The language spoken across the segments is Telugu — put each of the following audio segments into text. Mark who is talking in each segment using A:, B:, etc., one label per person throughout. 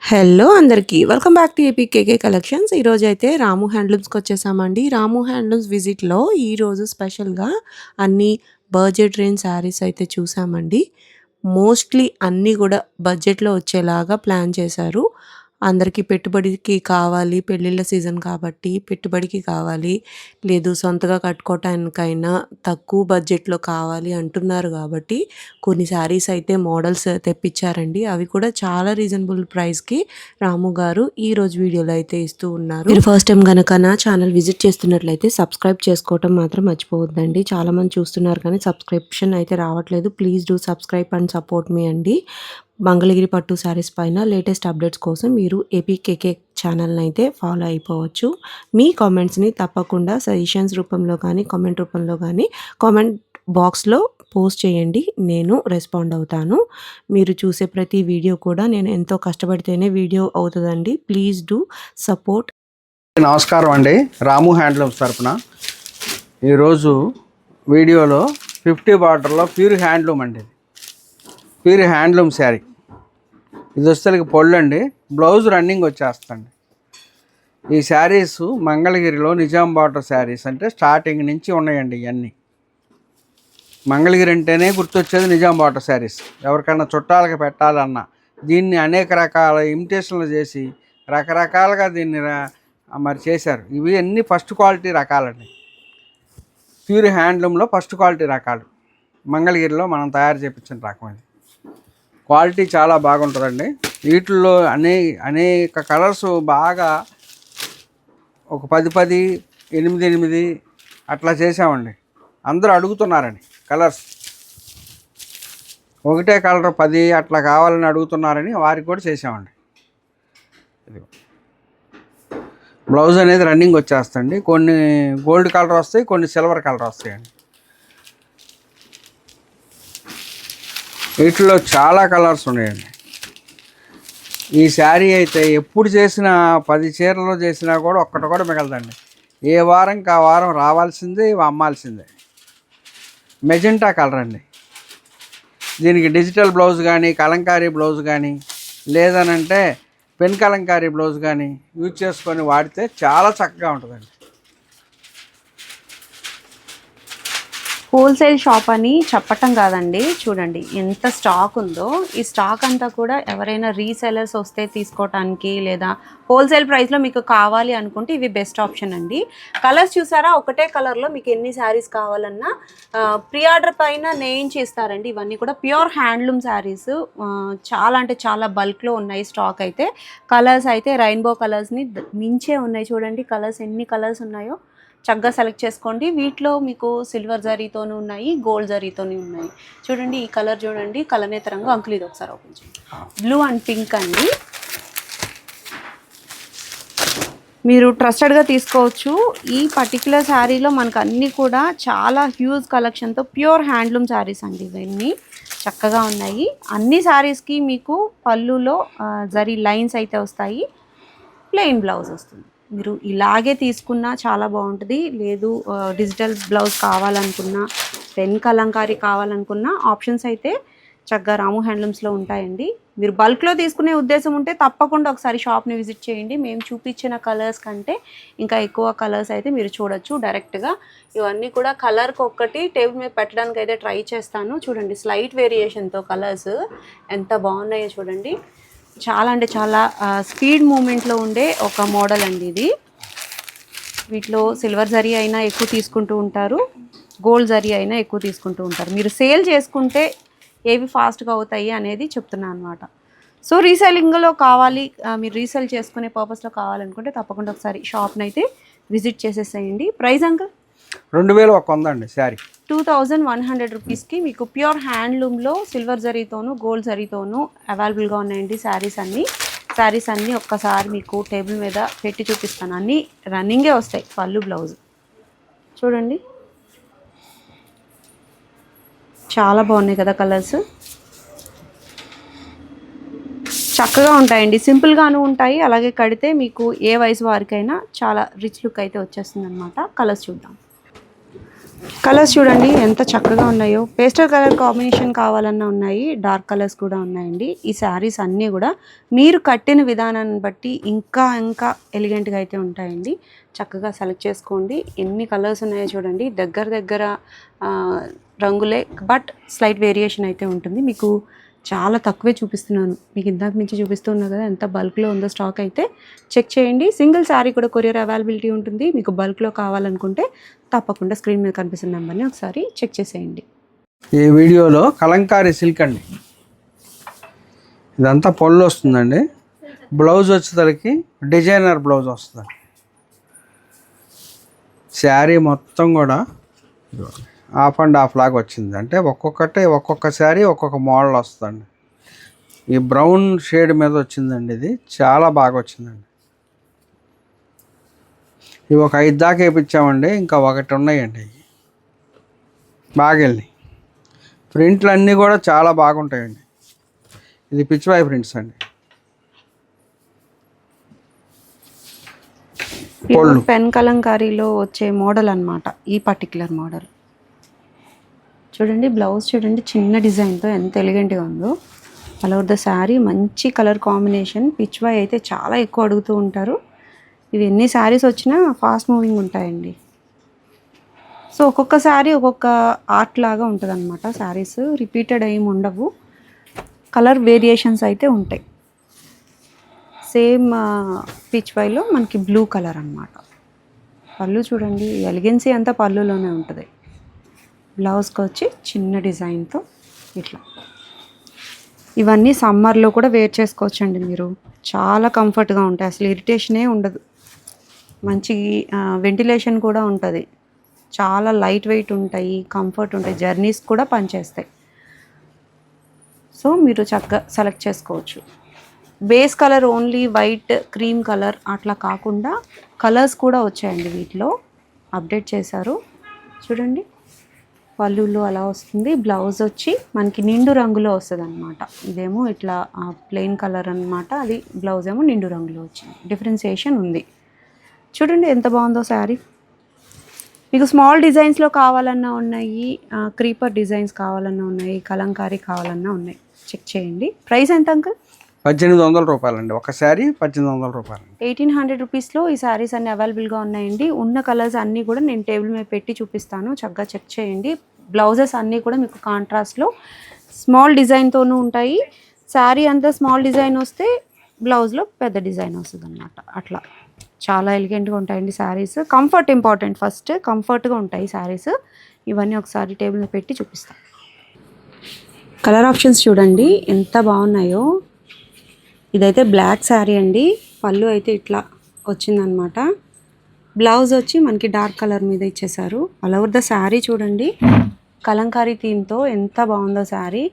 A: హలో అందరికీ welcome back to APKK collections. ఈరోజు అయితే రాము హ్యాండ్లూమ్స్కి వచ్చేసామండి. రాము హ్యాండ్లూమ్స్ విజిట్లో ఈరోజు స్పెషల్గా అన్ని బడ్జెట్ రేంజ్ శారీస్ అయితే చూసామండి. మోస్ట్లీ అన్నీ కూడా బడ్జెట్లో వచ్చేలాగా ప్లాన్ చేశారు. అందరికీ పెట్టుబడికి కావాలి, పెళ్ళిళ్ళ సీజన్ కాబట్టి పెట్టుబడికి కావాలి, లేదు సొంతగా కట్టుకోవటానికైనా తక్కువ బడ్జెట్లో కావాలి అంటున్నారు కాబట్టి కొన్ని శారీస్ అయితే మోడల్స్ తెప్పించారండి. అవి కూడా చాలా రీజనబుల్ ప్రైస్కి రాము గారు ఈరోజు వీడియోలో అయితే ఇస్తూ ఉన్నారు. మీరు ఫస్ట్ టైం కనుక నా ఛానల్ విజిట్ చేస్తున్నట్లయితే సబ్స్క్రైబ్ చేసుకోవటం మాత్రం మర్చిపోవద్దండి. చాలామంది చూస్తున్నారు కానీ సబ్స్క్రిప్షన్ అయితే రావట్లేదు. Please do subscribe and support మీ అండి. మంగళగిరి పట్టు శారీస్ పైన లేటెస్ట్ అప్డేట్స్ కోసం మీరు ఏపీకేకే ఛానల్ని అయితే ఫాలో అయిపోవచ్చు. మీ కామెంట్స్ని తప్పకుండా సజెషన్స్ రూపంలో కానీ కామెంట్ రూపంలో కానీ కామెంట్ బాక్స్లో పోస్ట్ చేయండి. నేను రెస్పాండ్ అవుతాను. మీరు చూసే ప్రతి వీడియో కూడా నేను ఎంతో కష్టపడితేనే వీడియో అవుతుందండి. Please do support.
B: నమస్కారం అండి. రాము హ్యాండ్లూమ్స్ తరపున ఈరోజు వీడియోలో 50 బార్డర్లో ప్యూర్ హ్యాండ్లూమ్ అండి. ప్యూర్ హ్యాండ్లూమ్ శారీ ఇది వచ్చేసరికి పొళ్ళు అండి. బ్లౌజ్ రన్నింగ్ వచ్చేస్తుంది. ఈ శారీస్ మంగళగిరిలో నిజాం బార్డర్ శారీస్ అంటే స్టార్టింగ్ నుంచి ఉన్నాయండి. ఇవన్నీ మంగళగిరి అంటేనే గుర్తొచ్చేది నిజాం బార్డర్ శారీస్. ఎవరికైనా చుట్టాలకి పెట్టాలన్నా దీన్ని అనేక రకాల ఇమిటేషన్లు చేసి రకరకాలుగా దీన్ని మరి చేశారు. ఇవి అన్నీ ఫస్ట్ క్వాలిటీ రకాలండి. ప్యూర్ హ్యాండ్లూమ్లో ఫస్ట్ క్వాలిటీ రకాలు మంగళగిరిలో మనం తయారు చేయించిన రకం ఇది. క్వాలిటీ చాలా బాగుంటుందండి. వీటిల్లో అనేక కలర్స్ బాగా ఒక 10 8 అట్లా చేసామండి. అందరూ అడుగుతున్నారండి కలర్స్. ఒకటే కలర్ 10 అట్లా కావాలని అడుగుతున్నారని వారికి కూడా చేసామండి. బ్లౌజ్ అనేది రన్నింగ్ వచ్చేస్తుంది. కొన్ని గోల్డ్ కలర్ వస్తాయి, కొన్ని సిల్వర్ కలర్ వస్తాయండి. వీటిలో చాలా కలర్స్ ఉన్నాయండి. ఈ శారీ అయితే ఎప్పుడు చేసినా 10 చీరలు చేసినా కూడా ఒక్కటి కూడా మిగలదండి. ఏ వారంకి ఆ వారం రావాల్సిందే, అమ్మాల్సిందే. మెజెంటా కలర్ అండి. దీనికి డిజిటల్ బ్లౌజ్ కానీ కలంకారీ బ్లౌజ్ కానీ లేదనంటే పెన్ కలంకారీ బ్లౌజ్ కానీ యూజ్ చేసుకొని వాడితే చాలా చక్కగా ఉంటుందండి.
C: హోల్సేల్ షాప్ అని చెప్పటం కాదండి, చూడండి ఎంత స్టాక్ ఉందో. ఈ స్టాక్ అంతా కూడా ఎవరైనా రీసెలర్స్ వస్తే తీసుకోవటానికి లేదా హోల్సేల్ ప్రైస్లో మీకు కావాలి అనుకుంటే ఇవి బెస్ట్ ఆప్షన్ అండి. కలర్స్ చూసారా, ఒకటే కలర్లో మీకు ఎన్ని శారీస్ కావాలన్నా ప్రీ ఆర్డర్ పైన నేయించి ఇస్తారండి. ఇవన్నీ కూడా ప్యూర్ హ్యాండ్లూమ్ శారీస్. చాలా అంటే చాలా బల్క్లో ఉన్నాయి స్టాక్ అయితే. కలర్స్ అయితే రెయిన్బో కలర్స్ని మించే ఉన్నాయి. చూడండి కలర్స్ ఎన్ని కలర్స్ ఉన్నాయో చక్కగా సెలెక్ట్ చేసుకోండి. వీటిలో మీకు సిల్వర్ జరీతోనూ ఉన్నాయి, గోల్డ్ జరీతోనూ ఉన్నాయి. చూడండి ఈ కలర్ చూడండి, కలనేత రంగు. అంకుల్ ఇది ఒకసారి ఓపెన్ చేయండి. బ్లూ అండ్ పింక్ అండి. మీరు ట్రస్టెడ్గా తీసుకోవచ్చు. ఈ పర్టికులర్ శారీలో మనకు అన్నీ కూడా చాలా హ్యూజ్ కలెక్షన్తో ప్యూర్ హ్యాండ్లూమ్ శారీస్ అండి. ఇవన్నీ చక్కగా ఉన్నాయి. అన్ని శారీస్కి మీకు పళ్ళులో జరీ లైన్స్ అయితే వస్తాయి. ప్లెయిన్ బ్లౌజ్ వస్తుంది. మీరు ఇలాగే తీసుకున్నా చాలా బాగుంటుంది. లేదు డిజిటల్ బ్లౌజ్ కావాలనుకున్నా, పెన్ కలంకారీ కావాలనుకున్నా ఆప్షన్స్ అయితే చక్కగా రాము హ్యాండ్లూమ్స్లో ఉంటాయండి. మీరు బల్క్లో తీసుకునే ఉద్దేశం ఉంటే తప్పకుండా ఒకసారి షాప్ని విజిట్ చేయండి. మేము చూపించిన కలర్స్ కంటే ఇంకా ఎక్కువ కలర్స్ అయితే మీరు చూడొచ్చు డైరెక్ట్గా. ఇవన్నీ కూడా కలర్కి ఒక్కటి టేబుల్ మీద పెట్టడానికి అయితే ట్రై చేస్తాను. చూడండి స్లైట్ వేరియేషన్తో కలర్స్ ఎంత బాగున్నాయో చూడండి. చాలా అంటే చాలా స్పీడ్ మూమెంట్లో ఉండే ఒక మోడల్ అండి ఇది. వీటిలో సిల్వర్ జరీ అయినా ఎక్కువ తీసుకుంటూ ఉంటారు, గోల్డ్ జరీ అయినా ఎక్కువ తీసుకుంటూ ఉంటారు. మీరు సేల్ చేసుకుంటే ఏవి ఫాస్ట్గా అవుతాయి అనేది చెప్తున్నాను అనమాట. సో రీసెల్లింగ్లో కావాలి, మీరు రీసెల్ చేసుకునే పర్పస్లో కావాలనుకుంటే తప్పకుండా ఒకసారి షాప్ని అయితే విజిట్ చేసేసేయండి. ప్రైస్ అంకుల్
B: 2100 అండి శారీ.
C: 2100 రూపీస్కి మీకు ప్యూర్ హ్యాండ్లూమ్లో సిల్వర్ జరీతోనూ గోల్డ్ జరీతోనూ అవైలబుల్గా ఉన్నాయండి శారీస్ అన్నీ ఒక్కసారి మీకు టేబుల్ మీద పెట్టి చూపిస్తాను. అన్నీ రన్నింగే వస్తాయి. పళ్ళు బ్లౌజ్ చూడండి చాలా బాగున్నాయి కదా కలర్స్. చక్కగా ఉంటాయండి, సింపుల్గాను ఉంటాయి. అలాగే కడితే మీకు ఏ వయసు వారికైనా చాలా రిచ్ లుక్ అయితే వచ్చేస్తుంది అనమాట. కలర్స్ చూద్దాం. కలర్స్ చూడండి ఎంత చక్కగా ఉన్నాయో. పేస్టల్ కలర్ కాంబినేషన్ కావాలన్నా ఉన్నాయి, డార్క్ కలర్స్ కూడా ఉన్నాయండి. ఈ శారీస్ అన్నీ కూడా మీరు కట్టిన విధానాన్ని బట్టి ఇంకా ఇంకా ఎలిగెంట్గా అయితే ఉంటాయండి. చక్కగా సెలెక్ట్ చేసుకోండి. ఎన్ని కలర్స్ ఉన్నాయో చూడండి. దగ్గర రంగులే, బట్ స్లైట్ వేరియేషన్ అయితే ఉంటుంది. మీకు చాలా తక్కువే చూపిస్తున్నాను, మీకు ఇందాక నుంచి చూపిస్తున్నా కదా ఎంత బల్క్లో ఉందో స్టాక్ అయితే చెక్ చేయండి. సింగిల్ శారీ కూడా కొరియర్ అవైలబిలిటీ ఉంటుంది. మీకు బల్క్లో కావాలనుకుంటే తప్పకుండా స్క్రీన్ మీద కనిపిస్తున్న నెంబర్ని ఒకసారి చెక్ చేసేయండి.
B: ఈ వీడియోలో కలంకారీ సిల్క్ అండి, ఇదంతా పళ్ళు వస్తుందండి. బ్లౌజ్ వచ్చేసరికి డిజైనర్ బ్లౌజ్ వస్తుంది. శారీ మొత్తం కూడా హాఫ్ అండ్ హాఫ్ లాగా వచ్చింది, అంటే ఒక్కొక్క శారీ ఒక్కొక్క మోడల్ వస్తుందండి. ఈ బ్రౌన్ షేడ్ మీద వచ్చిందండి, ఇది చాలా బాగా వచ్చిందండి. ఇవి ఒక 5 దాకా వేయించామండి, ఇంకా 1 ఉన్నాయండి. బాగా వెళ్ళినాయి. ప్రింట్లు అన్నీ కూడా చాలా బాగుంటాయండి. ఇది పిచ్చివాయి ప్రింట్స్ అండి.
C: పెన్ కలంకారీలో వచ్చే మోడల్ అన్నమాట ఈ పర్టికులర్ మోడల్. చూడండి బ్లౌజ్ చూడండి, చిన్న డిజైన్తో ఎంత ఎలిగెంట్గా ఉందో. ఆల్ ఓవర్ ద శారీ మంచి కలర్ కాంబినేషన్. పిచ్వాయ్ అయితే చాలా ఎక్కువ అడుగుతూ ఉంటారు. ఇవి ఎన్ని శారీస్ వచ్చినా ఫాస్ట్ మూవింగ్ ఉంటాయండి. సో ఒక్కొక్క శారీ ఒక్కొక్క ఆర్ట్ లాగా ఉంటుంది అనమాట. శారీస్ రిపీటెడ్ ఏమి ఉండవు, కలర్ వేరియేషన్స్ అయితే ఉంటాయి. సేమ్ పిచ్వాయ్లో మనకి బ్లూ కలర్ అనమాట. పళ్ళు చూడండి, ఎలిగెన్సీ అంతా పళ్ళులోనే ఉంటుంది. బ్లౌజ్కి వచ్చి చిన్న డిజైన్తో ఇట్లా. ఇవన్నీ సమ్మర్లో కూడా వేర్ చేసుకోవచ్చండి మీరు. చాలా కంఫర్ట్గా ఉంటాయి, అసలు ఇరిటేషనే ఉండదు. మంచి వెంటిలేషన్ కూడా ఉంటుంది. చాలా లైట్ వెయిట్ ఉంటాయి, కంఫర్ట్ ఉంటాయి, జర్నీస్ కూడా పనిచేస్తాయి. సో మీరు చక్కగా సెలెక్ట్ చేసుకోవచ్చు. Base colour only white, cream colour అట్లా కాకుండా కలర్స్ కూడా వచ్చాయండి వీటిలో, అప్డేట్ చేశారు. చూడండి పళ్ళులో అలా వస్తుంది. బ్లౌజ్ వచ్చి మనకి నిండు రంగులో వస్తుంది అనమాట. ఇదేమో ఇట్లా ప్లెయిన్ కలర్ అనమాట, అది బ్లౌజ్ ఏమో నిండు రంగులో వచ్చింది. డిఫరెన్సియేషన్ ఉంది. చూడండి ఎంత బాగుందో శారీ. మీకు స్మాల్ డిజైన్స్లో కావాలన్నా ఉన్నాయి, క్రీపర్ డిజైన్స్ కావాలన్నా ఉన్నాయి, కలంకారీ కావాలన్నా ఉన్నాయి. చెక్ చేయండి. ప్రైస్ ఎంత అంకుల్?
B: 1800 రూపాయలండి. ఒక శారీ 1800 రూపాయలు.
C: 1800 రూపీస్లో ఈ శారీస్ అన్నీ అవైలబుల్గా ఉన్నాయండి. ఉన్న కలర్స్ అన్నీ కూడా నేను టేబుల్ మీద పెట్టి చూపిస్తాను, చక్కగా చెక్ చేయండి. బ్లౌజెస్ అన్నీ కూడా మీకు కాంట్రాస్ట్లో స్మాల్ డిజైన్తోనూ ఉంటాయి. శారీ అంతా స్మాల్ డిజైన్ వస్తే బ్లౌజ్లో పెద్ద డిజైన్ వస్తుంది అన్నమాట. అట్లా చాలా ఎలిగెంట్గా ఉంటాయండి శారీస్. కంఫర్ట్ ఇంపార్టెంట్, ఫస్ట్ కంఫర్ట్గా ఉంటాయి శారీస్. ఇవన్నీ ఒకసారి టేబుల్ మీద పెట్టి చూపిస్తాను. కలర్ ఆప్షన్స్ చూడండి ఎంత బాగున్నాయో. ఇదైతే బ్లాక్ శారీ అండి. పళ్ళు అయితే ఇట్లా వచ్చిందనమాట. బ్లౌజ్ వచ్చి మనకి డార్క్ కలర్ మీద ఇచ్చేసారు. ఆల్ ఓవర్ ద శారీ చూడండి కలంకారీ థీమ్తో ఎంత బాగుందో శారీ.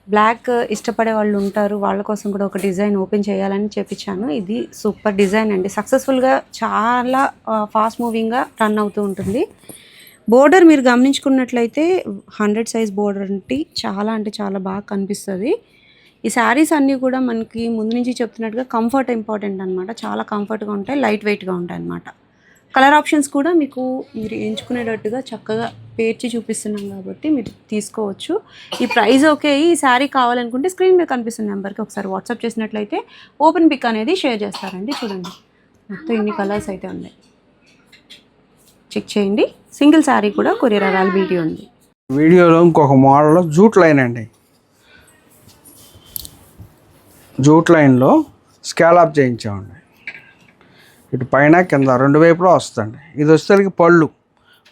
C: బ్లాక్ ఇష్టపడే వాళ్ళు ఉంటారు, వాళ్ళ కోసం కూడా ఒక డిజైన్ ఓపెన్ చేయాలని చెప్పించాను. ఇది సూపర్ డిజైన్ అండి. సక్సెస్ఫుల్గా చాలా ఫాస్ట్ మూవింగ్గా రన్ అవుతూ ఉంటుంది. బోర్డర్ మీరు గమనించుకున్నట్లయితే 100 సైజ్ బోర్డర్ అంటే చాలా బాగా కనిపిస్తుంది. ఈ శారీస్ అన్నీ కూడా మనకి ముందు నుంచి చెప్తున్నట్టుగా కంఫర్ట్ ఇంపార్టెంట్ అనమాట. చాలా కంఫర్ట్గా ఉంటాయి, లైట్ వెయిట్గా ఉంటాయి అనమాట. కలర్ ఆప్షన్స్ కూడా మీకు మీరు ఎంచుకునేటట్టుగా చక్కగా పేర్చి చూపిస్తున్నాం కాబట్టి మీరు తీసుకోవచ్చు. ఈ ప్రైస్ ఓకే. ఈ శారీ కావాలనుకుంటే స్క్రీన్ మీద కనిపిస్తున్న నెంబర్కి ఒకసారి వాట్సాప్ చేసినట్లయితే ఓపెన్ పిక్ అనేది షేర్ చేస్తారండి. చూడండి మొత్తం ఇన్ని కలర్స్ అయితే ఉన్నాయి, చెక్ చేయండి. సింగిల్ శారీ కూడా కొరియర్ అవైలబిలిటీ ఉంది.
B: వీడియోలో ఇంకొక మోడల్ జూట్ లైన్ అండి. జూట్ లైన్లో స్కాలప్ చేయించామండి. ఇటు పైన కింద 2 వైపులా వస్తుందండి. ఇది వచ్చేసరికి పళ్ళు,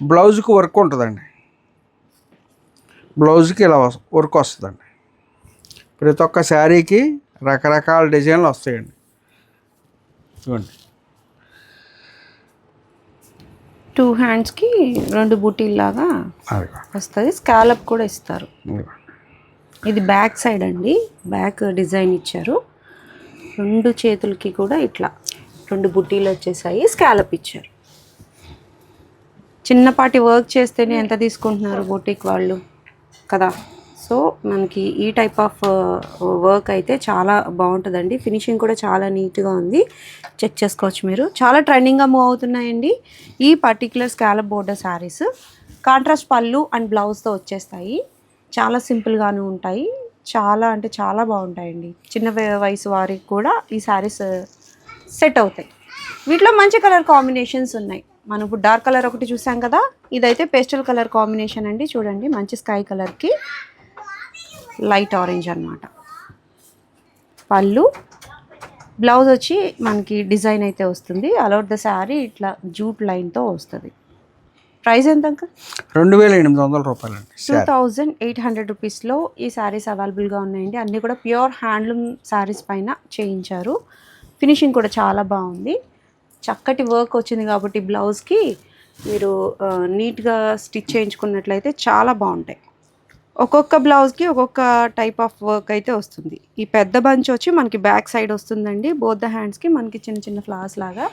B: బ్లౌజ్కి వర్క్ ఉంటుందండి. బ్లౌజ్కి ఇలా వర్క్ వస్తుందండి. ప్రతి ఒక్క శారీకి రకరకాల డిజైన్లు వస్తాయండి. చూడండి
C: 2 హ్యాండ్స్కి 2 బూటీల్లాగా వస్తుంది. స్కాలప్ కూడా ఇస్తారు. ఇది బ్యాక్ సైడ్ అండి, బ్యాక్ డిజైన్ ఇచ్చారు. 2 చేతులకి కూడా ఇట్లా 2 బుట్టీలు వచ్చేసాయి, స్కాలప్ ఇచ్చారు. చిన్నపాటి వర్క్ చేస్తేనే ఎంత తీసుకుంటున్నారు బొటిక్ వాళ్ళు కదా. సో మనకి ఈ టైప్ ఆఫ్ వర్క్ అయితే చాలా బాగుంటుందండి. ఫినిషింగ్ కూడా చాలా నీట్గా ఉంది, చెక్ చేసుకోవచ్చు మీరు. చాలా ట్రెండింగ్గా మూవ్ అవుతున్నాయండి ఈ particular scallop border saris. Contrast పళ్ళు అండ్ బ్లౌజ్తో వచ్చేస్తాయి. చాలా సింపుల్గాను ఉంటాయి. చాలా అంటే చాలా బాగుంటాయండి. చిన్న వయసు వారికి కూడా ఈ శారీస్ సెట్ అవుతాయి. వీటిలో మంచి కలర్ కాంబినేషన్స్ ఉన్నాయి. మనం ఇప్పుడు డార్క్ కలర్ ఒకటి చూసాం కదా, ఇదైతే పేస్టల్ కలర్ కాంబినేషన్ అండి. చూడండి, మంచి స్కై కలర్కి లైట్ ఆరెంజ్ అన్నమాట. పళ్ళు, బ్లౌజ్ వచ్చి మనకి డిజైన్ అయితే వస్తుంది. అలౌట్ ద శారీ ఇట్లా జూట్ లైన్తో వస్తుంది. ప్రైస్ ఎంత అంక?
B: 2800 రూపాయలండి.
C: 2800 రూపీస్లో ఈ శారీస్ అవైలబుల్గా ఉన్నాయండి. అన్నీ కూడా ప్యూర్ హ్యాండ్లూమ్ శారీస్ పైన చేయించారు. ఫినిషింగ్ కూడా చాలా బాగుంది. చక్కటి వర్క్ వచ్చింది కాబట్టి బ్లౌజ్కి మీరు నీట్గా స్టిచ్ చేయించుకున్నట్లయితే చాలా బాగుంటాయి. ఒక్కొక్క బ్లౌజ్కి ఒక్కొక్క టైప్ ఆఫ్ వర్క్ అయితే వస్తుంది. ఈ పెద్ద బంచ్ వచ్చి మనకి బ్యాక్ సైడ్ వస్తుందండి. బోత్ ద హ్యాండ్స్కి మనకి చిన్న చిన్న ఫ్లవర్స్ లాగా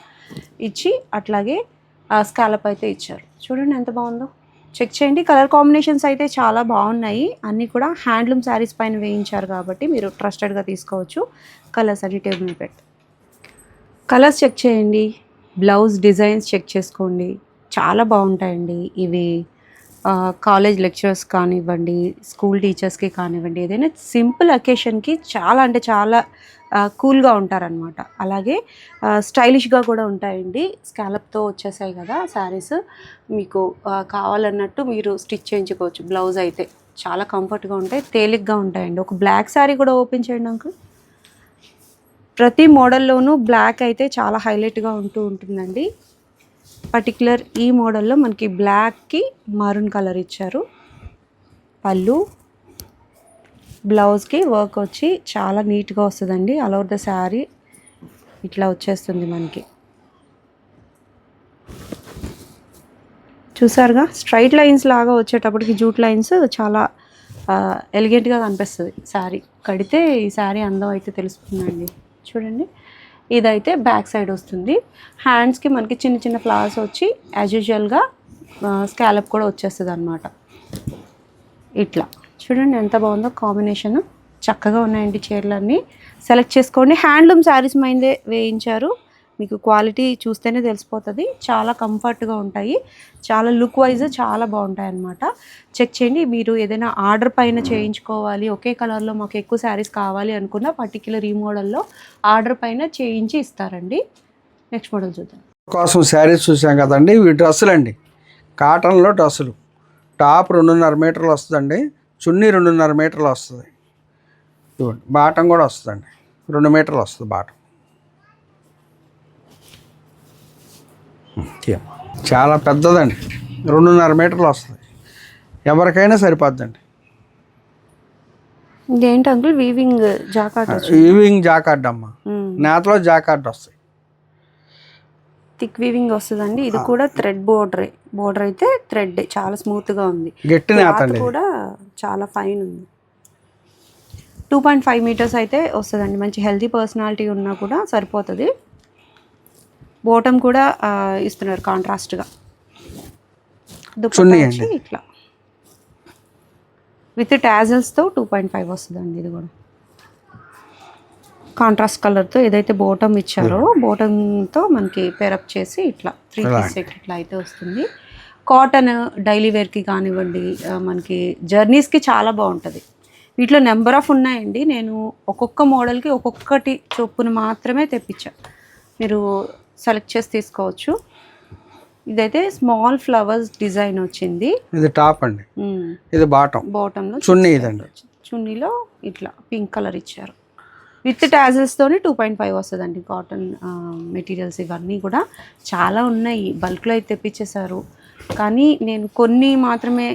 C: ఇచ్చి అట్లాగే స్కాలప్ అయితే ఇచ్చారు. చూడండి ఎంత బాగుందో, చెక్ చేయండి. కలర్ కాంబినేషన్స్ అయితే చాలా బాగున్నాయి. అన్నీ కూడా హ్యాండ్లూమ్ శారీస్ పైన వేయించారు కాబట్టి మీరు ట్రస్టెడ్గా తీసుకోవచ్చు. కలర్స్ అన్ని టేబుల్ మీద పెట్టి కలర్స్ చెక్ చేయండి. బ్లౌజ్ డిజైన్స్ చెక్ చేసుకోండి. చాలా బాగుంటాయండి ఇవి. కాలేజ్ లెక్చరర్స్ కానివ్వండి, స్కూల్ టీచర్స్కి కానివ్వండి, ఏదైనా సింపుల్ అకేషన్కి చాలా అంటే చాలా కూల్గా ఉంటారనమాట. అలాగే స్టైలిష్గా కూడా ఉంటాయండి. స్కాలప్తో వచ్చేసాయి కదా శారీస్, మీకు కావాలన్నట్టు మీరు స్టిచ్ చేయించుకోవచ్చు. బ్లౌజ్ అయితే చాలా కంఫర్ట్గా ఉంటాయి, తేలిగ్గా ఉంటాయండి. ఒక బ్లాక్ శారీ కూడా ఓపెన్ చేయండి అంకుల్. ప్రతి మోడల్లోనూ బ్లాక్ అయితే చాలా హైలైట్గా ఉంటుందండి. పర్టికులర్ ఈ మోడల్లో మనకి బ్లాక్కి మరూన్ కలర్ ఇచ్చారు. పళ్ళు, బ్లౌజ్కి వర్క్ వచ్చి చాలా నీట్గా వస్తుందండి. ఆల్ ఓవర్ ద శారీ ఇట్లా వచ్చేస్తుంది మనకి. చూసారుగా, స్ట్రైట్ లైన్స్ లాగా వచ్చేటప్పటికి జూట్ లైన్స్ చాలా ఎలిగెంట్గా కనిపిస్తుంది. శారీ కడితే ఈ శారీ అందం అయితే తెలుస్తుందండి. చూడండి, ఇదైతే బ్యాక్ సైడ్ వస్తుంది. హ్యాండ్స్కి మనకి చిన్న చిన్న ఫ్లవర్స్ వచ్చి యాజ్ యూజువల్గా స్కాలప్ కూడా వచ్చేస్తుంది అనమాట. ఇట్లా చూడండి ఎంత బాగుందో కాంబినేషన్. చక్కగా ఉన్నాయండి చీరలన్నీ. సెలెక్ట్ చేసుకోండి. హ్యాండ్లూమ్ శారీస్ మైందే వేయించారు. మీకు క్వాలిటీ చూస్తేనే తెలిసిపోతుంది. చాలా కంఫర్ట్గా ఉంటాయి. చాలా లుక్ వైజ్ చాలా బాగుంటాయి అన్నమాట. చెక్ చేయండి. మీరు ఏదైనా ఆర్డర్ పైన చేయించుకోవాలి, ఒకే కలర్లో మాకు ఎక్కువ శారీస్ కావాలి అనుకున్న పర్టిక్యులర్ ఈ మోడల్లో ఆర్డర్ పైన చేయించి ఇస్తారండి. నెక్స్ట్ మోడల్ చూద్దాం.
B: కోసం శారీస్ చూసాం కదండి. ఇవి డ్రెస్సులు అండి, కాటన్లో డ్రెస్సులు. టాప్ 2.5 మీటర్లు వస్తుందండి. చున్నీ 2.5 మీటర్లు వస్తుంది. చూడండి, బాటం కూడా వస్తుందండి, 2 మీటర్లు వస్తుంది బాటం. చాలా పెద్దదండి, 2.5 మీటర్లు వస్తుంది. ఎవరికైనా సరిపోద్దండి.
C: ఇదేంటి uncle? Weaving jacquard.
B: Weaving jacquard అమ్మ, నేతలో జాకార్డ్ వస్తాయి.
C: థిక్ వీవింగ్ వస్తుందండి. ఇది కూడా థ్రెడ్ బోర్డర్ అయితే థ్రెడ్ చాలా స్మూత్గా ఉంది.
B: గట్టి నేత అండి,
C: కూడా చాలా ఫైన్ ఉంది. 2.5 మీటర్స్ అయితే వస్తుందండి. మంచి హెల్తీ పర్సనాలిటీ ఉన్నా కూడా సరిపోతుంది. బాటమ్ కూడా ఇస్తున్నారు కాంట్రాస్ట్గా. దుపట్టా వచ్చి ఇట్లా విత్ టాజల్స్తో 2.5 వస్తుందండి. ఇది కూడా కాంట్రాస్ట్ కలర్తో ఏదైతే బాటమ్ ఇచ్చారో బాటమ్తో మనకి పేరప్ చేసి ఇట్లా 3 పీస్ సెట్ ఇట్లా అయితే వస్తుంది. కాటన్ డైలీ వేర్కి కానివ్వండి, మనకి జర్నీస్కి చాలా బాగుంటుంది. వీటిలో నెంబర్ ఆఫ్ ఉన్నాయండి. నేను ఒక్కొక్క మోడల్కి ఒక్కొక్కటి చొప్పున మాత్రమే తెప్పించాను. మీరు సెలెక్ట్ చేసి తీసుకోవచ్చు. ఇదైతే స్మాల్ ఫ్లవర్స్ డిజైన్ వచ్చింది.
B: ఇది టాప్ అండి, ఇది బాటంలో చున్నీ. ఇదండి
C: చున్నీలో ఇట్లా పింక్ కలర్ ఇచ్చారు. విత్ టాజల్స్తోని 2.5 వస్తుందండి. కాటన్ మెటీరియల్స్ ఇవన్నీ కూడా చాలా ఉన్నాయి. బల్క్లో అయితే తెప్పించేశారు. కానీ నేను కొన్ని మాత్రమే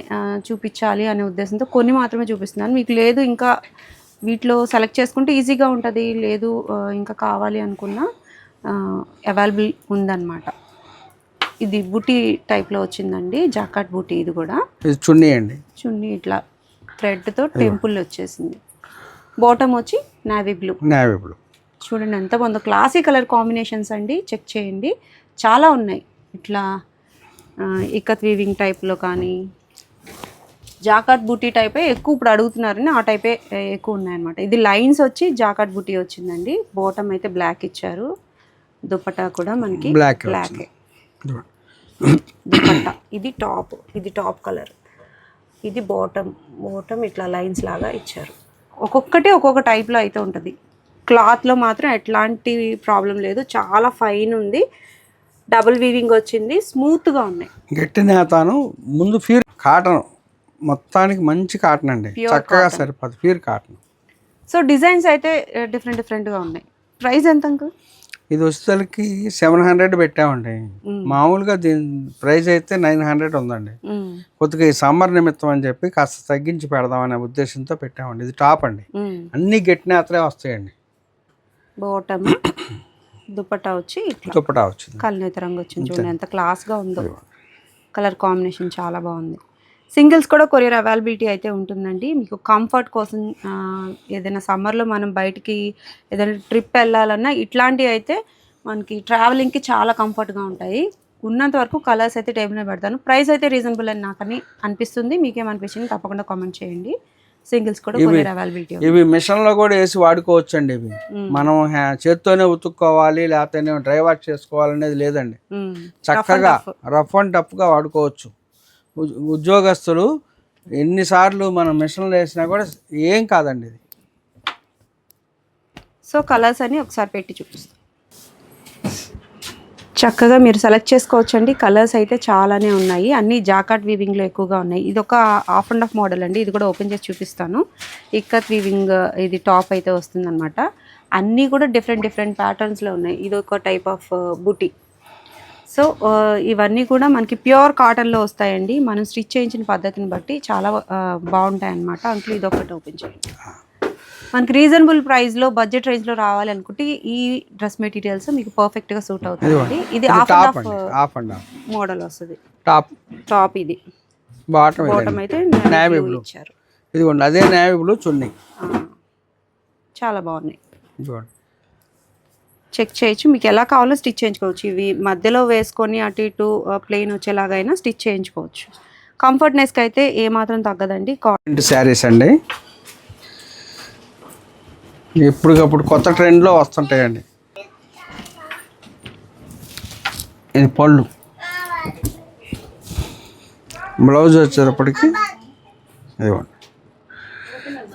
C: చూపించాలి అనే ఉద్దేశంతో కొన్ని మాత్రమే చూపిస్తున్నాను. మీకు లేదు ఇంకా వీటిలో సెలెక్ట్ చేసుకుంటే ఈజీగా ఉంటుంది. లేదు ఇంకా కావాలి అనుకున్నా అవైలబుల్ ఉందన్నమాట. ఇది బూటీ టైప్లో వచ్చిందండి, జాకాట్ బూటీ. ఇది కూడా
B: చున్నీ అండి.
C: చున్నీ ఇట్లా థ్రెడ్తో టెంపుల్ వచ్చేసింది. బాటమ్ వచ్చి నావీ బ్లూ. చూడండి ఎంత బాగుందో. క్లాసీ కలర్ కాంబినేషన్స్ అండి. చెక్ చేయండి, చాలా ఉన్నాయి. ఇట్లా ఇక్కత్ వీవింగ్ టైప్లో కానీ జాకాట్ బూటీ టైపే ఎక్కువ ఇప్పుడు అడుగుతున్నారని ఆ టైపే ఎక్కువ ఉన్నాయన్నమాట. ఇది లైన్స్ వచ్చి జాకాట్ బూటీ వచ్చిందండి. బాటమ్ అయితే బ్లాక్ ఇచ్చారు. దుపట్టా కూడా మనకి బ్లాక్. దుపట్టా. ఇది టాప్ కలర్, ఇది బాటమ్ ఇట్లా లైన్స్ లాగా ఇచ్చారు. ఒక్కొక్కటి ఒక్కొక్క టైప్లో అయితే ఉంటుంది. క్లాత్లో మాత్రం ఎట్లాంటి ప్రాబ్లం లేదు, చాలా ఫైన్ ఉంది, డబుల్ వీవింగ్ వచ్చింది, స్మూత్గా ఉన్నాయి.
B: గట్టి నేతాను ముందు ప్యూర్ కాటన్, మొత్తానికి మంచి కాటన్ అండి, చక్కగా సరిపోదు ప్యూర్ కాటన్.
C: సో డిజైన్స్ అయితే డిఫరెంట్గా ఉన్నాయి. ప్రైస్ ఎంత అంకుల్?
B: ఇది వచ్చేసరికి 700 పెట్టామండి. మామూలుగా దీని ప్రైస్ అయితే 900 ఉందండి. కొద్దిగా ఈ సమ్మర్ నిమిత్తం అని చెప్పి కాస్త తగ్గించి పెడదామనే ఉద్దేశంతో పెట్టామండి. ఇది టాప్ అండి, అన్ని గట్టి నేతలే వస్తాయండి.
C: బాటమ్ దుపట్టా వచ్చి
B: దుపట్టా వచ్చింది,
C: కల్నేత రంగు వచ్చింది. చూడండి ఎంత క్లాస్గా ఉందో, కలర్ కాంబినేషన్ చాలా బాగుంది. సింగిల్స్ కూడా కొరియర్ అవైలబిలిటీ అయితే ఉంటుందండి. మీకు కంఫర్ట్ కోసం ఏదైనా సమ్మర్లో మనం బయటికి ఏదైనా ట్రిప్ వెళ్ళాలన్నా ఇట్లాంటివి అయితే మనకి ట్రావెలింగ్కి చాలా కంఫర్ట్గా ఉంటాయి. ఉన్నంత వరకు కలర్స్ అయితే టేబుల్ మీద పెడతాను. ప్రైస్ అయితే రీజనబుల్ అని నాకు అనిపిస్తుంది. మీకేమనిపించింది తప్పకుండా కామెంట్ చేయండి. సింగిల్స్ కూడా కొరియర్ అవైలబిలిటీ.
B: ఇవి మిషన్లో కూడా వేసి వాడుకోవచ్చు అండి. ఇవి మనం చేత్తోనే ఉతుక్కోవాలి లేకపోతే డ్రై వాష్ చేసుకోవాలనేది లేదండి. చక్కగా రఫ్ అండ్ టఫ్గా వాడుకోవచ్చు. ఉద్యోగస్తులు ఎన్నిసార్లు మనం మిషన్లు వేసినా కూడా ఏం కాదండి ఇది.
C: సో కలర్స్ అని ఒకసారి పెట్టి చూపిస్తాం. చక్కగా మీరు సెలెక్ట్ చేసుకోవచ్చండి. కలర్స్ అయితే చాలానే ఉన్నాయి, అన్ని జాకాట్ వీవింగ్లో ఎక్కువగా ఉన్నాయి. ఇది ఒక హాఫ్ అండ్ హాఫ్ మోడల్ అండి, ఇది కూడా ఓపెన్ చేసి చూపిస్తాను. ఇక్కత్ వీవింగ్ ఇది టాప్ అయితే వస్తుందన్నమాట. అన్నీ కూడా డిఫరెంట్ ప్యాటర్న్స్లో ఉన్నాయి. ఇది ఒక టైప్ ఆఫ్ బుటీ. సో ఇవన్నీ కూడా మనకి ప్యూర్ కాటన్లో వస్తాయండి. మనం స్టిచ్ చేయించిన పద్ధతిని బట్టి చాలా బాగుంటాయి అన్నమాట. అంకుల్ ఇది ఒకటి ఓపెన్ చేయండి. మనకి రీజనబుల్ ప్రైస్లో బడ్జెట్ రేంజ్లో రావాలి అనుకుంటే ఈ డ్రెస్ మెటీరియల్స్ మీకు పర్ఫెక్ట్గా సూట్ అవుతుంది. ఇది హాఫ్ అండ్ హాఫ్ మోడల్ వస్తుంది. టాప్ ఇది, బాటమ్ అయితే నేవీ బ్లూ ఇచ్చారు.
B: ఇదిగోండి అదే నేవీ బ్లూ చున్నీ,
C: చాలా బాగున్నాయి. చెక్ చేయొచ్చు, మీకు ఎలా కావాలో స్టిచ్ చేయించుకోవచ్చు. ఇవి మధ్యలో వేసుకొని అటు ఇటు ప్లెయిన్ వచ్చేలాగైనా స్టిచ్ చేయించుకోవచ్చు. కంఫర్ట్నెస్కి అయితే ఏమాత్రం తగ్గదండి.
B: కాటన్ శారీస్ అండి, ఎప్పటికప్పుడు కొత్త ట్రెండ్లో వస్తుంటాయండి. ఇది పళ్ళు, బ్లౌజ్ వచ్చేటప్పటికి ఇదిగోండి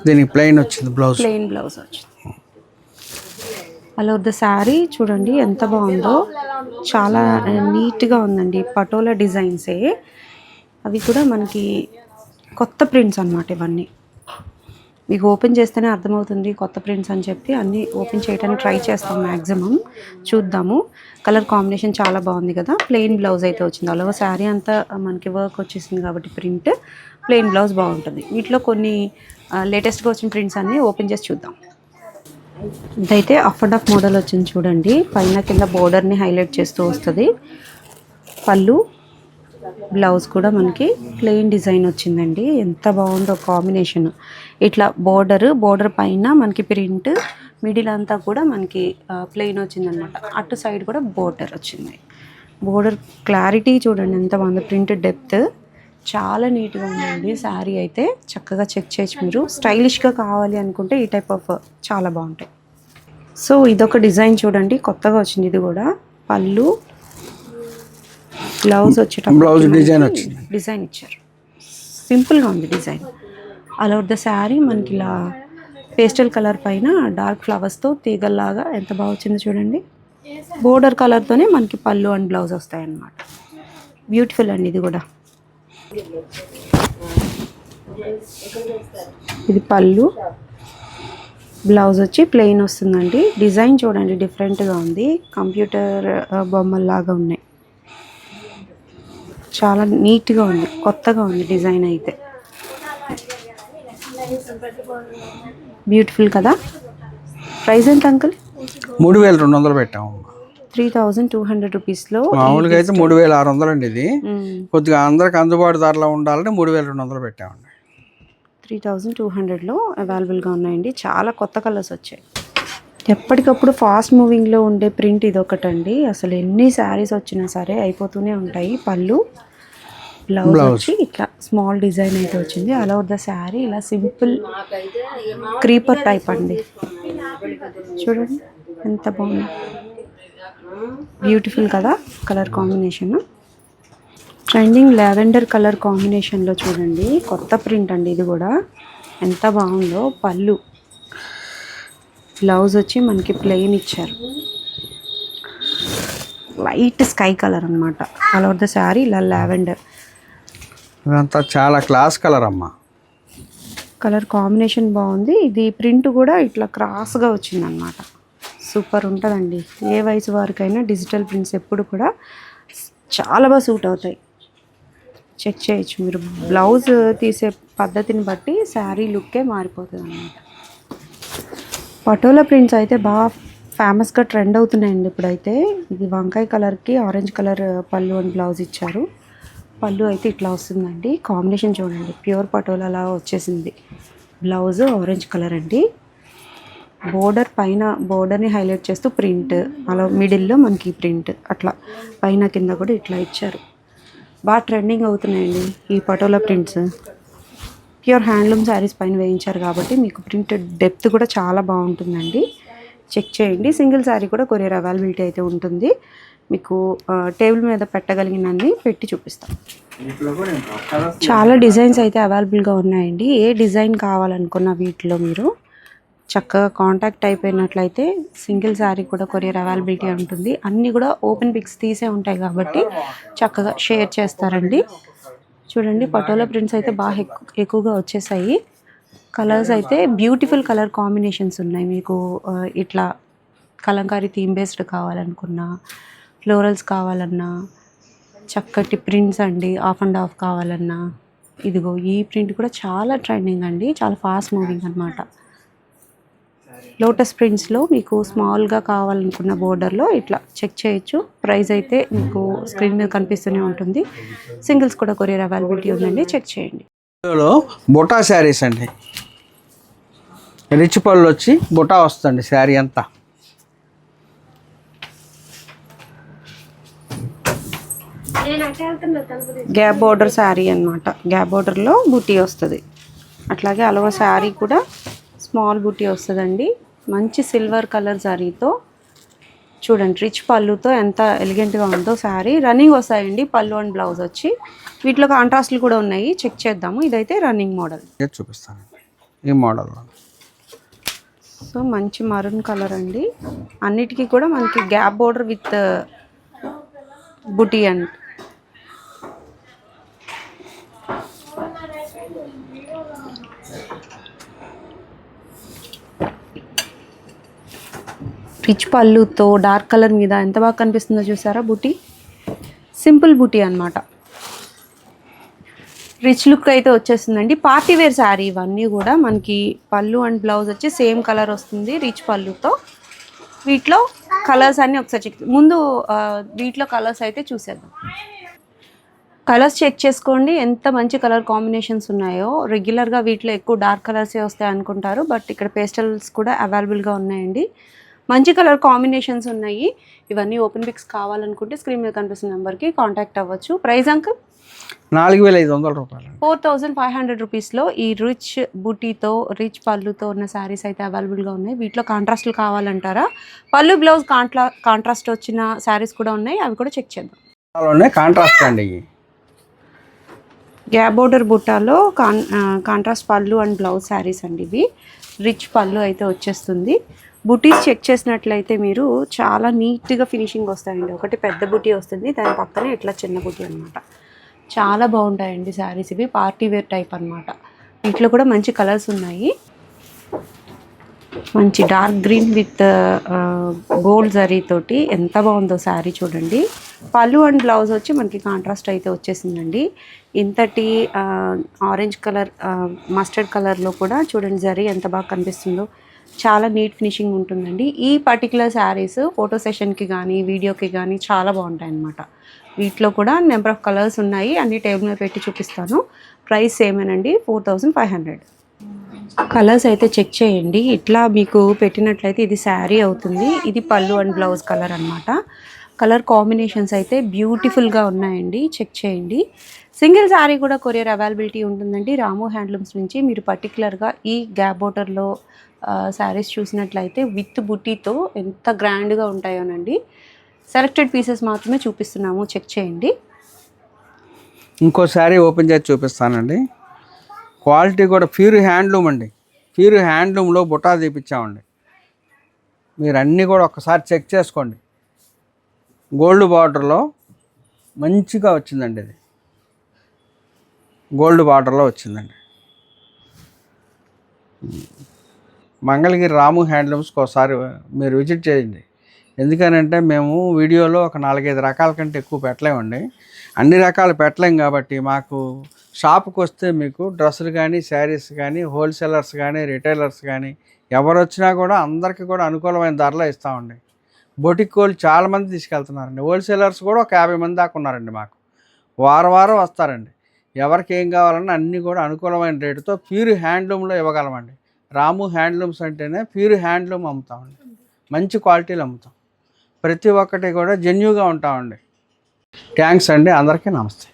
B: దీనికి ప్లెయిన్ వచ్చింది, ప్లెయిన్
C: బ్లౌజ్ వచ్చింది. అలా ద శారీ చూడండి ఎంత బాగుందో, చాలా నీట్గా ఉందండి. పటోలా డిజైన్సే అవి కూడా మనకి కొత్త ప్రింట్స్ అన్నమాట. ఇవన్నీ మీకు ఓపెన్ చేస్తేనే అర్థమవుతుంది కొత్త ప్రింట్స్ అని చెప్పి అన్నీ ఓపెన్ చేయడానికి ట్రై చేస్తాం మ్యాక్సిమం. చూద్దాము. కలర్ కాంబినేషన్ చాలా బాగుంది కదా. ప్లెయిన్ బ్లౌజ్ అయితే వచ్చింది. అలాగే శారీ అంతా మనకి వర్క్ వచ్చేసింది కాబట్టి ప్రింట్ ప్లెయిన్ బ్లౌజ్ బాగుంటుంది. వీటిలో కొన్ని లేటెస్ట్గా వచ్చిన ప్రింట్స్ అన్నీ ఓపెన్ చేసి చూద్దాం. ఇదైతే హాఫ్ అండ్ హాఫ్ మోడల్ వచ్చింది చూడండి. పైన కింద బోర్డర్ని హైలైట్ చేస్తూ వస్తుంది. పళ్ళు, బ్లౌజ్ కూడా మనకి ప్లెయిన్ డిజైన్ వచ్చిందండి. ఎంత బాగుందో కాంబినేషన్. ఇట్లా బోర్డర్ పైన మనకి ప్రింట్, మిడిల్ అంతా కూడా మనకి ప్లెయిన్ వచ్చిందనమాట. అటు సైడ్ కూడా బోర్డర్ వచ్చింది. బోర్డర్ క్లారిటీ చూడండి ఎంత బాగుందో, ప్రింట్ డెప్త్ చాలా నీట్గా ఉందండి. శారీ అయితే చక్కగా చెక్ చేయొచ్చు మీరు. స్టైలిష్గా కావాలి అనుకుంటే ఈ టైప్ ఆఫ్ చాలా బాగుంటాయి. సో ఇదొక డిజైన్ చూడండి, కొత్తగా వచ్చింది. ఇది కూడా పళ్ళు, బ్లౌజ్ వచ్చేటప్పుడు డిజైన్ ఇచ్చారు. సింపుల్గా ఉంది design. All over the sari మనకి ఇలా పేస్టల్ కలర్ పైన డార్క్ ఫ్లవర్స్తో తీగల్లాగా ఎంత బాగా వచ్చిందో చూడండి. బోర్డర్ కలర్తోనే మనకి పళ్ళు అండ్ బ్లౌజ్ వస్తాయి అన్నమాట. బ్యూటిఫుల్ అండి ఇది కూడా. ఇది పళ్ళు, బ్లౌజ్ వచ్చి ప్లెయిన్ వస్తుందండి. డిజైన్ చూడండి డిఫరెంట్గా ఉంది, కంప్యూటర్ బొమ్మల్లాగా ఉన్నాయి. చాలా నీట్గా ఉంది, కొత్తగా ఉంది డిజైన్ అయితే. బ్యూటిఫుల్ కదా. ప్రైస్ ఎంత అంకుల్?
B: 3200 పెట్టాము.
C: 3200 రూపీస్లో.
B: మామూలుగా అయితే 3600 అండి. ఇది కొద్దిగా అందరికి అందుబాటు ధరలో ఉండాలని 3200 పెట్టామండి.
C: 3200లో అవైలబుల్గా ఉన్నాయండి. చాలా కొత్త కలర్స్ వచ్చాయి. ఎప్పటికప్పుడు ఫాస్ట్ మూవింగ్లో ఉండే ప్రింట్ ఇది ఒకటండి. అసలు ఎన్ని శారీస్ వచ్చినా సరే అయిపోతూనే ఉంటాయి. పళ్ళు, బ్లౌజ్ వచ్చి ఇట్లా స్మాల్ డిజైన్ అయితే వచ్చింది. ఆల్ ఓవర్ ద శారీ ఇలా సింపుల్ క్రీపర్ టైప్ అండి. చూడండి ఎంత బాగుంది, బ్యూటిఫుల్ కదా colour combination. Trending lavender colour కాంబినేషన్లో చూడండి, కొత్త ప్రింట్ అండి ఇది కూడా, ఎంత బాగుందో. పళ్ళు, బ్లౌజ్ వచ్చి మనకి ప్లెయిన్ ఇచ్చారు, లైట్ స్కై కలర్ అనమాట. ఆల్ ఓవర్ ద శారీ ఇలా లావెండర్
B: ఇదంతా చాలా క్లాస్ కలర్ అమ్మా.
C: కలర్ కాంబినేషన్ బాగుంది. ఇది ప్రింట్ కూడా ఇట్లా క్రాస్గా వచ్చిందనమాట. సూపర్ ఉంటుందండి. ఏ వయసు వారికైనా డిజిటల్ ప్రింట్స్ ఎప్పుడు కూడా చాలా బాగా సూట్ అవుతాయి. చెక్ చేయొచ్చు మీరు. బ్లౌజ్ తీసే పద్ధతిని బట్టి శారీ లుక్కే మారిపోతుంది అన్నమాట. పటోలా ప్రింట్స్ అయితే బాగా ఫేమస్గా ట్రెండ్ అవుతున్నాయండి ఇప్పుడైతే. ఇది వంకాయ కలర్కి ఆరెంజ్ కలర్ పళ్ళు అండ్ బ్లౌజ్ ఇచ్చారు. పళ్ళు అయితే ఇట్లా వస్తుందండి. కాంబినేషన్ చూడండి, ప్యూర్ పటోలా అలా వచ్చేసింది. బ్లౌజ్ ఆరెంజ్ కలర్ అండి. బోర్డర్ పైన బోర్డర్ని హైలైట్ చేస్తూ ప్రింట్, అలా మిడిల్లో మనకి ప్రింట్, అట్లా పైన కింద కూడా ఇట్లా ఇచ్చారు. బాగా ట్రెండింగ్ అవుతున్నాయండి ఈ patola prints. Pure handloom saris పైన వేయించారు కాబట్టి మీకు ప్రింట్ డెప్త్ కూడా చాలా బాగుంటుందండి. చెక్ చేయండి. సింగిల్ శారీ కూడా కొరియర్ అవైలబిలిటీ అయితే ఉంటుంది. మీకు టేబుల్ మీద పెట్టగలిగినన్ని పెట్టి చూపిస్తాం. చాలా డిజైన్స్ అయితే అవైలబుల్గా ఉన్నాయండి. ఏ డిజైన్ కావాలనుకున్న వీటిలో మీరు చక్కగా కాంటాక్ట్ అయిపోయినట్లయితే సింగిల్ శారీ కూడా కొరియర్ అవైలబిలిటీ ఉంటుంది. అన్నీ కూడా ఓపెన్ పిక్స్ తీసే ఉంటాయి కాబట్టి చక్కగా షేర్ చేస్తారండి. చూడండి, పటోలా ప్రింట్స్ అయితే బాగా ఎక్కువగా వచ్చేసాయి. కలర్స్ అయితే బ్యూటిఫుల్ కలర్ కాంబినేషన్స్ ఉన్నాయి. మీకు ఇట్లా కలంకారీ థీమ్ బేస్డ్ కావాలనుకున్నా, ఫ్లోరల్స్ కావాలన్నా, చక్కటి ప్రింట్స్ అండి, ఆఫ్ అండ్ ఆఫ్ కావాలన్నా, ఇదిగో ఈ ప్రింట్ కూడా చాలా ట్రెండింగ్ అండి, చాలా ఫాస్ట్ మూవింగ్ అనమాట. లోటస్ ప్రింట్స్లో మీకు స్మాల్గా కావాలనుకున్న బోర్డర్లో ఇట్లా చెక్ చేయొచ్చు. ప్రైస్ అయితే మీకు స్క్రీన్ మీద కనిపిస్తూనే ఉంటుంది. సింగిల్స్ కూడా కొరియర్ అవైలబిలిటీ ఉందండి, చెక్ చేయండి.
B: బుటా శారీస్ అండి, రిచ్ పళ్ళు వచ్చి బుటా వస్తుంది శారీ అంతా.
C: గ్యాప్ బోర్డర్ శారీ అనమాట. గ్యాప్ బోర్డర్లో బుటీ వస్తుంది. అట్లాగే అలవ శారీ కూడా స్మాల్ బుటీ వస్తుందండి. మంచి సిల్వర్ కలర్ శారీతో చూడండి, రిచ్ పళ్ళుతో ఎంత ఎలిగెంట్గా ఉందో శారీ. రన్నింగ్ వస్తాయండి పళ్ళు అండ్ బ్లౌజ్ వచ్చి. వీటిలో కాంట్రాస్ట్లు కూడా ఉన్నాయి, చెక్ చేద్దాము. ఇదైతే రన్నింగ్ మోడల్
B: చూపిస్తాను. ఈ మోడల్
C: సో మంచి మరూన్ కలర్ అండి. అన్నిటికీ కూడా మనకి gap border with buti and rich పళ్ళుతో dark colour మీద ఎంత బాగా కనిపిస్తుందో చూసారా. బుటీ సింపుల్ బుటీ అనమాట. రిచ్ లుక్ అయితే వచ్చేస్తుందండి. పార్టీ వేర్ శారీ ఇవన్నీ కూడా మనకి పళ్ళు అండ్ బ్లౌజ్ వచ్చి సేమ్ కలర్ వస్తుంది రిచ్ పళ్ళుతో. వీటిలో కలర్స్ అన్నీ ఒకసారి చెక్ ముందు వీటిలో కలర్స్ అయితే చూసేద్దాం. కలర్స్ చెక్ చేసుకోండి, ఎంత మంచి కలర్ కాంబినేషన్స్ ఉన్నాయో. రెగ్యులర్గా వీటిలో ఎక్కువ డార్క్ కలర్సే వస్తాయి అనుకుంటారు, బట్ ఇక్కడ పేస్టల్స్ కూడా అవైలబుల్గా ఉన్నాయండి. మంచి కలర్ కాంబినేషన్స్ ఉన్నాయి. ఇవన్నీ ఓపెన్ పిక్స్ కావాలనుకుంటే స్క్రీన్ మీద కనిపిస్తున్న నెంబర్కి కాంటాక్ట్ అవ్వచ్చు. ప్రైస్ అంకుల్
B: 4,500 రూపాయలు,
C: 4,500 రూపీస్లో ఈ రిచ్ బుటీతో రిచ్ పళ్ళుతో ఉన్న శారీస్ అయితే అవైలబుల్గా ఉన్నాయి. వీటిలో కాంట్రాస్ట్లు కావాలంటారా? పళ్ళు బ్లౌజ్ కాంట్రాస్ట్ వచ్చిన శారీస్ కూడా ఉన్నాయి, అవి కూడా చెక్ చేద్దాం.
B: కాంట్రాస్ట్ అండి.
C: గ్యాప్ బోర్డర్ బుట్టాలో కాంట్రాస్ట్ పళ్ళు అండ్ బ్లౌజ్ శారీస్ అండి ఇవి. రిచ్ పళ్ళు అయితే వచ్చేస్తుంది. బుటీస్ చెక్ చేసినట్లయితే మీరు చాలా నీట్గా ఫినిషింగ్ వస్తాయండి. ఒకటి పెద్ద బుటీ వస్తుంది, దాని పక్కనే ఇట్లా చిన్న బుటీ అనమాట. చాలా బాగుంటాయండి శారీస్ ఇవి. పార్టీ వేర్ టైప్ అనమాట. వీటిలో కూడా మంచి కలర్స్ ఉన్నాయి. మంచి dark green with gold zari తోటి ఎంత బాగుందో శారీ చూడండి. పళ్ళు అండ్ బ్లౌజ్ వచ్చి మనకి కాంట్రాస్ట్ అయితే వచ్చేసిందండి. ఇంతటి ఆరెంజ్ కలర్ మస్టర్డ్ కలర్లో కూడా చూడండి జరీ ఎంత బాగా కనిపిస్తుందో. చాలా నీట్ ఫినిషింగ్ ఉంటుందండి. ఈ పర్టికులర్ శారీస్ ఫోటో సెషన్కి కానీ వీడియోకి కానీ చాలా బాగుంటాయి అన్నమాట. వీటిలో కూడా నెంబర్ ఆఫ్ కలర్స్ ఉన్నాయి, అన్ని టేబుల్ మీద పెట్టి చూపిస్తాను. ప్రైస్ సేమేనండి, 4,500. కలర్స్ అయితే చెక్ చేయండి. ఇట్లా మీకు పెట్టినట్లయితే ఇది శారీ అవుతుంది. ఇది పళ్ళు అండ్ బ్లౌజ్ కలర్ అనమాట. కలర్ కాంబినేషన్స్ అయితే బ్యూటిఫుల్గా ఉన్నాయండి, చెక్ చేయండి. సింగిల్ శారీ కూడా కొరియర్ అవైలబిలిటీ ఉంటుందండి. రాము హ్యాండ్లూమ్స్ నుంచి మీరు పర్టికులర్గా ఈ గ్యాప్ బోర్డర్లో శారీస్ చూసినట్లయితే విత్ బుట్టీతో ఎంత గ్రాండ్గా ఉంటాయోనండి. సెలెక్టెడ్ పీసెస్ మాత్రమే చూపిస్తున్నాము, చెక్ చేయండి.
B: ఇంకోసారి ఓపెన్ చేసి చూపిస్తానండి. క్వాలిటీ కూడా ప్యూర్ హ్యాండ్లూమ్ అండి. ప్యూర్ హ్యాండ్లూమ్లో బుటా తీపిచ్చామండి. మీరు అన్నీ కూడా ఒకసారి చెక్ చేసుకోండి. గోల్డ్ బార్డర్లో మంచిగా వచ్చిందండి. ఇది గోల్డ్ బార్డర్లో వచ్చిందండి. మంగళగిరి రాము హ్యాండ్లూమ్స్కి ఒకసారి మీరు విజిట్ చేయండి. ఎందుకనంటే మేము వీడియోలో ఒక 4-5 రకాల కంటే ఎక్కువ పెట్టలేమండి. అన్ని రకాలు పెట్టలేం కాబట్టి మాకు షాప్కి వస్తే మీకు డ్రెస్సులు కానీ, శారీస్ కానీ, హోల్సేలర్స్ కానీ, రిటైలర్స్ కానీ ఎవరు వచ్చినా కూడా అందరికీ కూడా అనుకూలమైన ధరలో ఇస్తామండి. బొటిక్ వాళ్ళు చాలామంది తీసుకెళ్తున్నారండి. హోల్సేలర్స్ కూడా ఒక 50 మంది దాకా ఉన్నారండి. మాకు వారం వస్తారండి. ఎవరికి ఏం కావాలన్నా అన్నీ కూడా అనుకూలమైన రేటుతో ప్యూర్ హ్యాండ్లూమ్లో ఇవ్వగలమండి. రాము హ్యాండ్లూమ్స్ అంటేనే ప్యూర్ హ్యాండ్లూమ్ అమ్ముతామండి. మంచి క్వాలిటీలు అమ్ముతాం. ప్రతి ఒక్కటి కూడా జెన్యూగా ఉంటామండి. థ్యాంక్స్ అండి. అందరికీ నమస్తే.